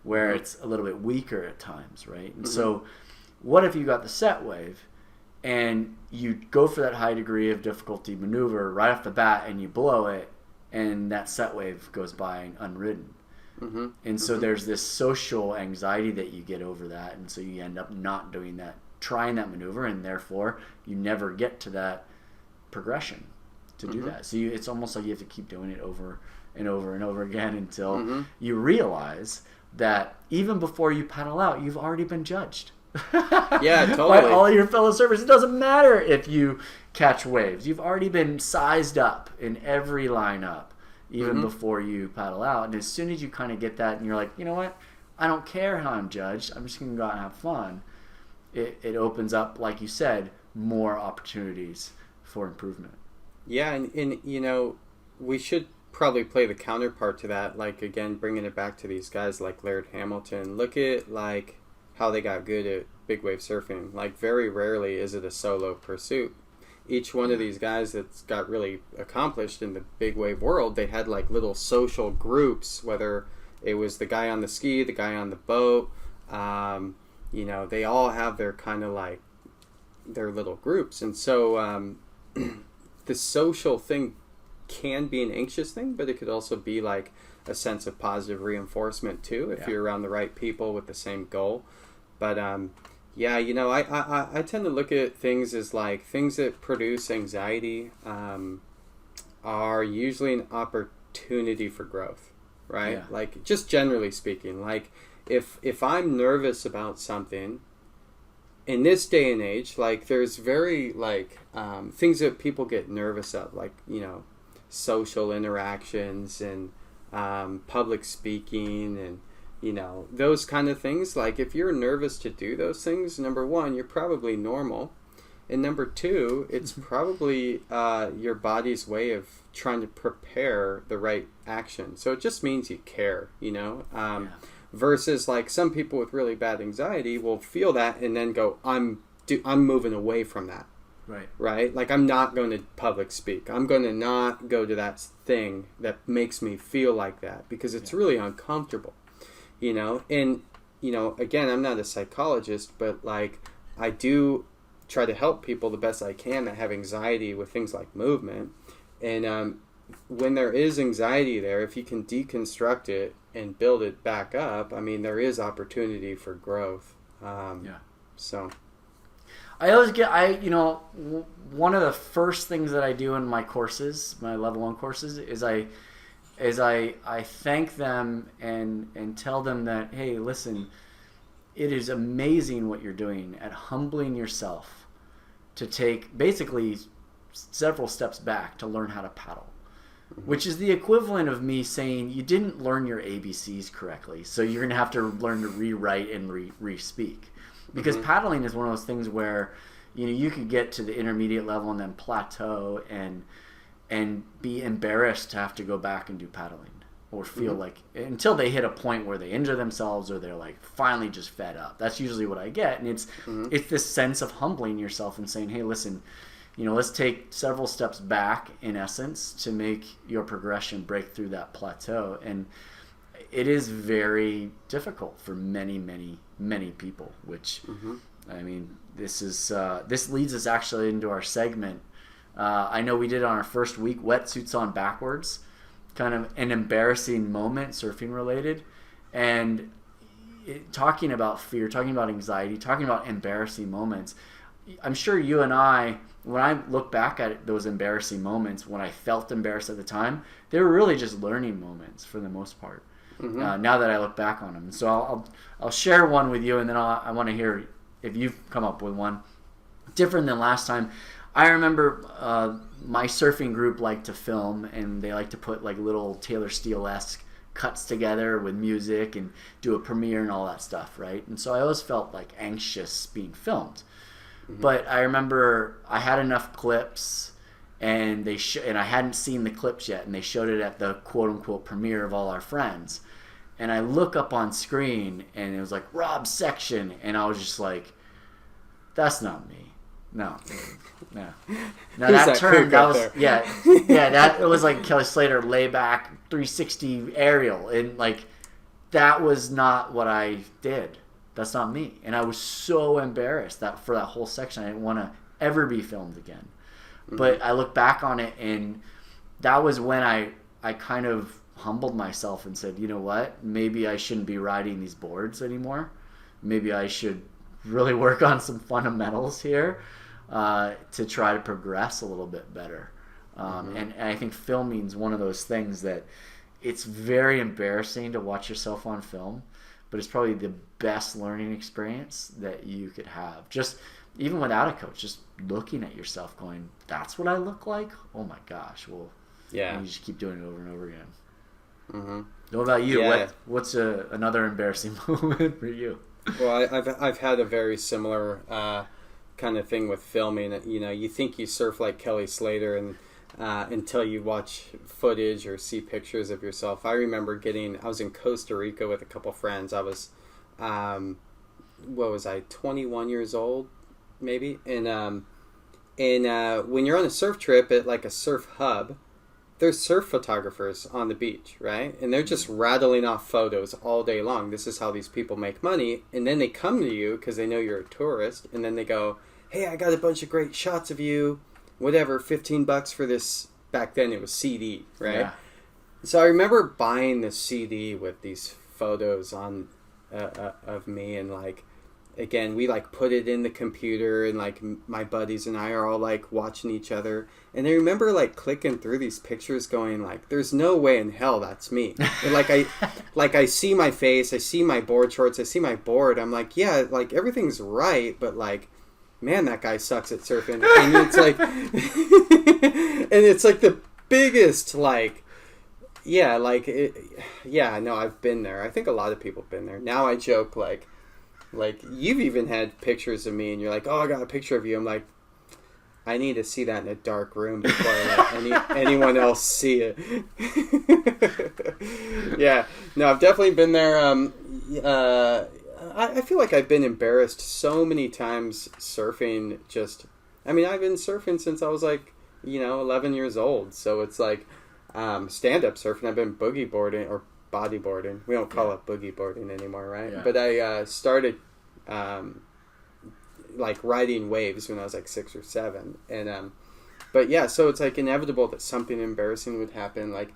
where it's a little bit weaker at times, right? And so what if you got the set wave and you go for that high degree of difficulty maneuver right off the bat and you blow it, and that set wave goes by unridden? And so there's this social anxiety that you get over that, and so you end up not doing that, trying that maneuver, and therefore you never get to that progression to do that. So it's almost like you have to keep doing it over and over and over again until you realize that even before you paddle out, you've already been judged. Yeah, totally. By all your fellow surfers. It doesn't matter if you catch waves. You've already been sized up in every lineup. even before you paddle out. And as soon as you kind of get that and you're like, you know what, I don't care how I'm judged, I'm just going to go out and have fun, it opens up, like you said, more opportunities for improvement. Yeah, and you know, we should probably play the counterpart to that, like, again, bringing it back to these guys like Laird Hamilton. Look at, like, how they got good at big wave surfing. Like, very rarely is it a solo pursuit. Each one of these guys that's got really accomplished in the big wave world, they had, like, little social groups, whether it was the guy on the ski, the guy on the boat, you know, they all have their kind of, like, their little groups. And so the social thing can be an anxious thing, but it could also be like a sense of positive reinforcement too, if you're around the right people with the same goal. But yeah, you know, I tend to look at things as like things that produce anxiety are usually an opportunity for growth, right? Yeah. Like, just generally speaking, like if I'm nervous about something in this day and age, like there's very like things that people get nervous of, like, you know, social interactions and public speaking and, you know, those kind of things. Like, if you're nervous to do those things, number one, you're probably normal, and number two, it's probably your body's way of trying to prepare the right action. So it just means you care, you know. Versus like some people with really bad anxiety will feel that and then go, I'm moving away from that. Right? Like, I'm not going to public speak. I'm going to not go to that thing that makes me feel like that because it's really uncomfortable, you know? And, you know, again, I'm not a psychologist, but like, I do try to help people the best I can that have anxiety with things like movement. And when there is anxiety there, if you can deconstruct it and build it back up, I mean, there is opportunity for growth. So I always get, you know, one of the first things that I do in my courses, my level 1 courses, is I thank them and tell them that, hey, listen, it is amazing what you're doing at humbling yourself to take basically several steps back to learn how to paddle. Which is the equivalent of me saying you didn't learn your ABCs correctly, so you're going to have to learn to rewrite and re-speak. Because paddling is one of those things where, you know, you could get to the intermediate level and then plateau and be embarrassed to have to go back and do paddling, or feel like, until they hit a point where they injure themselves or they're like finally just fed up. That's usually what I get, and it's this sense of humbling yourself and saying, hey, listen, you know, let's take several steps back, in essence, to make your progression break through that plateau. And it is very difficult for many, many, many people, which, I mean, this leads us actually into our segment. I know we did on our first week, wetsuits on backwards, kind of an embarrassing moment, surfing related. And talking about fear, talking about anxiety, talking about embarrassing moments, I'm sure you and I, when I look back at those embarrassing moments, when I felt embarrassed at the time, they were really just learning moments for the most part. Now that I look back on them, so I'll share one with you, and then I want to hear if you've come up with one different than last time. I remember my surfing group liked to film, and they like to put like little Taylor Steele-esque cuts together with music and do a premiere and all that stuff, right? And so I always felt like anxious being filmed. But I remember I had enough clips, and and I hadn't seen the clips yet, and they showed it at the quote-unquote premiere of all our friends. And I look up on screen, and it was like, Rob's section, and I was just like, that's not me. No. Now that term, that was, that it was like Kelly Slater layback 360 aerial, and like, that was not what I did. That's not me. And I was so embarrassed that for that whole section, I didn't want to ever be filmed again. But I look back on it, and that was when I kind of humbled myself and said, you know what? Maybe I shouldn't be riding these boards anymore. Maybe I should really work on some fundamentals here to try to progress a little bit better. And I think filming is one of those things that it's very embarrassing to watch yourself on film, but it's probably the best learning experience that you could have. Just even without a coach, just looking at yourself going, that's what I look like? Oh my gosh. Well, Yeah. And you just keep doing it over and over again. Mm-hmm. What about you? Yeah. What's another embarrassing moment for you? Well, I've had a very similar kind of thing with filming. You know, you think you surf like Kelly Slater, and until you watch footage or see pictures of yourself. I remember I was in Costa Rica with a couple friends. I was, 21 years old, maybe, and when you're on a surf trip at like a surf hub, there's surf photographers on the beach, right? And they're just rattling off photos all day long. This is how these people make money. And then they come to you because they know you're a tourist. And then they go, hey, I got a bunch of great shots of you. Whatever, $15 for this. Back then it was CD, right? Yeah. So I remember buying this CD with these photos on of me. And like, again, we like put it in the computer, and like my buddies and I are all like watching each other. And I remember like clicking through these pictures going like, there's no way in hell that's me. And I see my face, I see my board shorts, I see my board. I'm like, yeah, like everything's right. But like, man, that guy sucks at surfing. And it's like, and it's like the biggest like, yeah, like, no, I've been there. I think a lot of people have been there. Now I joke like you've even had pictures of me and you're like, oh, I got a picture of you. I'm like, I need to see that in a dark room before I let anyone else see it. Yeah, no, I've definitely been there. I feel like I've been embarrassed so many times surfing. I've been surfing since I was like, 11 years old. So it's like stand-up surfing. I've been boogie boarding or bodyboarding. We don't call it boogie boarding anymore, right? Yeah. But I started like riding waves when I was like 6 or 7, and but yeah, so it's like inevitable that something embarrassing would happen. Like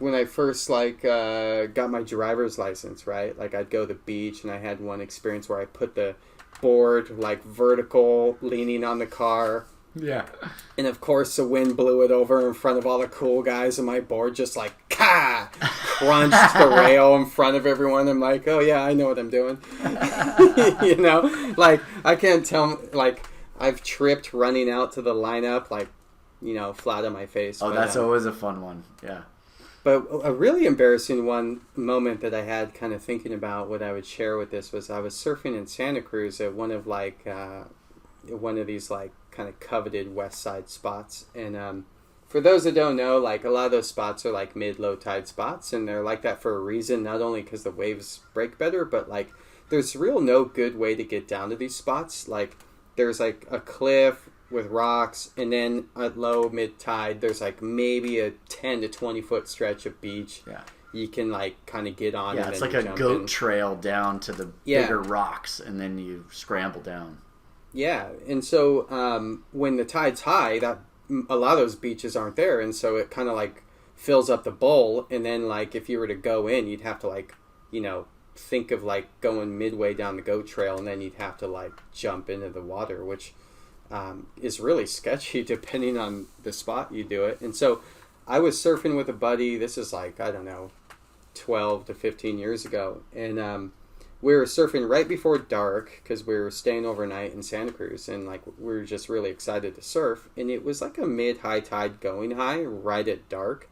when I first got my driver's license, right? Like I'd go to the beach, and I had one experience where I put the board like vertical, leaning on the car. Yeah. And of course the wind blew it over in front of all the cool guys, and my board just like crunched the rail in front of everyone. I'm like, oh yeah, I know what I'm doing. Like I can't tell, like I've tripped running out to the lineup, like, flat on my face. Oh, that's always a fun one. Yeah. But a really embarrassing moment that I had kind of thinking about what I would share with this was I was surfing in Santa Cruz at one of these like kind of coveted west side spots, and for those that don't know, like a lot of those spots are like mid-low tide spots, and they're like that for a reason, not only because the waves break better, but like there's no good way to get down to these spots. Like there's like a cliff with rocks, and then at low mid tide there's like maybe a 10 to 20 foot stretch of beach. Yeah. You can like kind of get on. Yeah, and it's like a goat trail down to the bigger rocks, and then you scramble down. Yeah, and so when the tide's high, a lot of those beaches aren't there, and so it kind of like fills up the bowl, and then like if you were to go in, you'd have to like, think of like going midway down the goat trail, and then you'd have to like jump into the water, which is really sketchy depending on the spot you do it. And so I was surfing with a buddy. This is like, I don't know, 12 to 15 years ago, and we were surfing right before dark because we were staying overnight in Santa Cruz, and like we were just really excited to surf. And it was like a mid-high tide going high right at dark,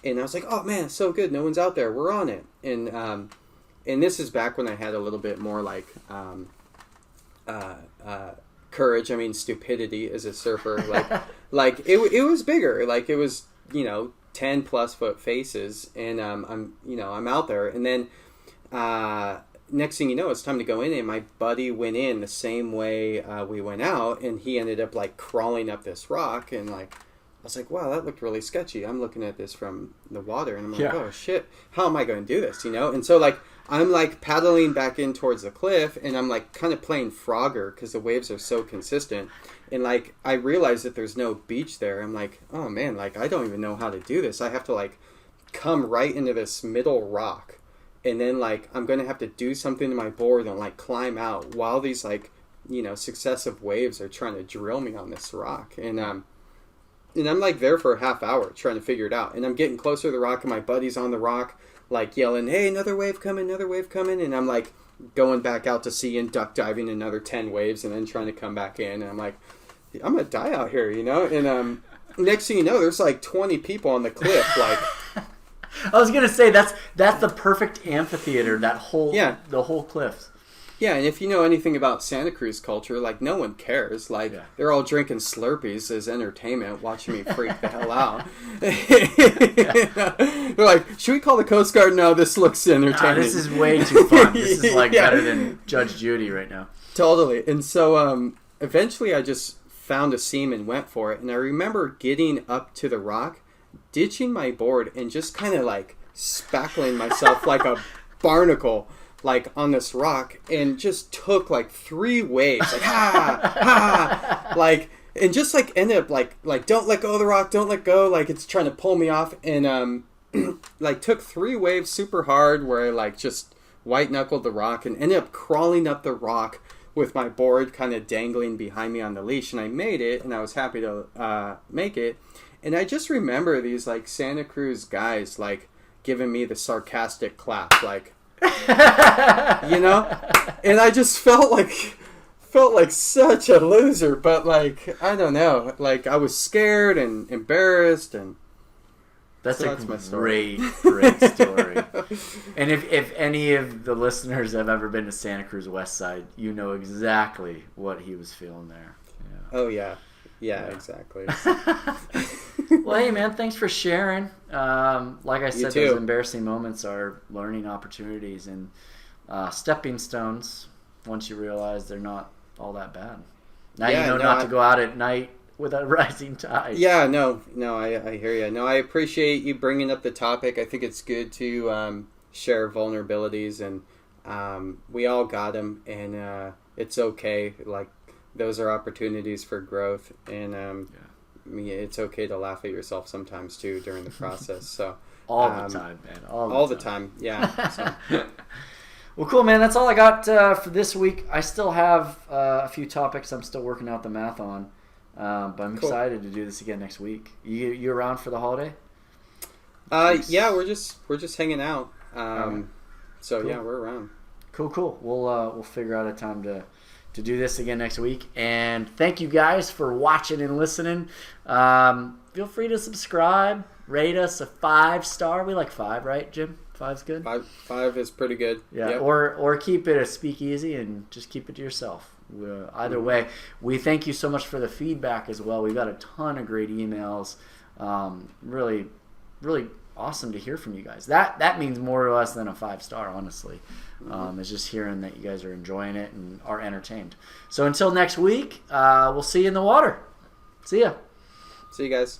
and I was like, "Oh man, it's so good! No one's out there. We're on it." And this is back when I had a little bit more like courage. I mean, stupidity as a surfer. Like it was bigger. Like it was 10 plus foot faces, and I'm out there, and then. Next thing you know, it's time to go in, and my buddy went in the same way we went out, and he ended up like crawling up this rock, and like I was like, wow, that looked really sketchy. I'm looking at this from the water, and I'm like, oh shit, how am I going to do this? And so like I'm like paddling back in towards the cliff, and I'm like kind of playing Frogger because the waves are so consistent, and like I realize that there's no beach there. I'm like, oh man, like I don't even know how to do this. I have to like come right into this middle rock. And then, like, I'm going to have to do something to my board and, like, climb out while these, like, successive waves are trying to drill me on this rock. And I'm, like, there for a half hour trying to figure it out. And I'm getting closer to the rock, and my buddy's on the rock, like, yelling, hey, another wave coming. And I'm, like, going back out to sea and duck diving another 10 waves and then trying to come back in. And I'm like, I'm going to die out here, And next thing you know, there's like 20 people on the cliff. Like, I was gonna say that's the perfect amphitheater. That whole the whole cliffs. Yeah, and if you know anything about Santa Cruz culture, like no one cares. Like they're all drinking Slurpees as entertainment, watching me freak the hell out. They're like, should we call the Coast Guard? No, this looks entertaining. This is way too fun. This is like better than Judge Judy right now. Totally. And so eventually I just found a seam and went for it. And I remember getting up to the rock, ditching my board, and just kind of like spackling myself like a barnacle. Like on this rock, and just took like 3 waves, like like, and just like ended up like don't let go of the rock, don't let go, like it's trying to pull me off, and like took 3 waves super hard where I like just white knuckled the rock and ended up crawling up the rock with my board kind of dangling behind me on the leash, and I made it, and I was happy to make it, and I just remember these like Santa Cruz guys like giving me the sarcastic clap, like. You know, and I just felt like such a loser, but like I don't know, like I was scared and embarrassed, and that's my story. Great story. And if any of the listeners have ever been to Santa Cruz West Side, you know exactly what he was feeling there. Oh yeah, exactly. Well, hey man, thanks for sharing. Like I said, those embarrassing moments are learning opportunities and stepping stones once you realize they're not all that bad. Now you know not to go out at night with a rising tide. Yeah, no, I hear you. No, I appreciate you bringing up the topic. I think it's good to share vulnerabilities, and we all got them, and it's okay. Like, those are opportunities for growth, and I mean, it's okay to laugh at yourself sometimes too during the process. So all the time, man. All the time. Yeah. So. Well, cool, man. That's all I got for this week. I still have a few topics I'm still working out the math on, but I'm excited to do this again next week. You around for the holiday? Yeah, we're just hanging out. So cool. Yeah, we're around. Cool. We'll figure out a time to do this again next week. And thank you guys for watching and listening. Feel free to subscribe, rate us a 5-star. We like 5, right, Jim? 5's good. 5 is pretty good. Yeah. Yep. Or keep it a speakeasy and just keep it to yourself. Either way, we thank you so much for the feedback as well. We got a ton of great emails. Really, really awesome to hear from you guys. That means more to us than a 5-star, honestly. It's just hearing that you guys are enjoying it and are entertained. So until next week, we'll see you in the water. See ya. See you guys.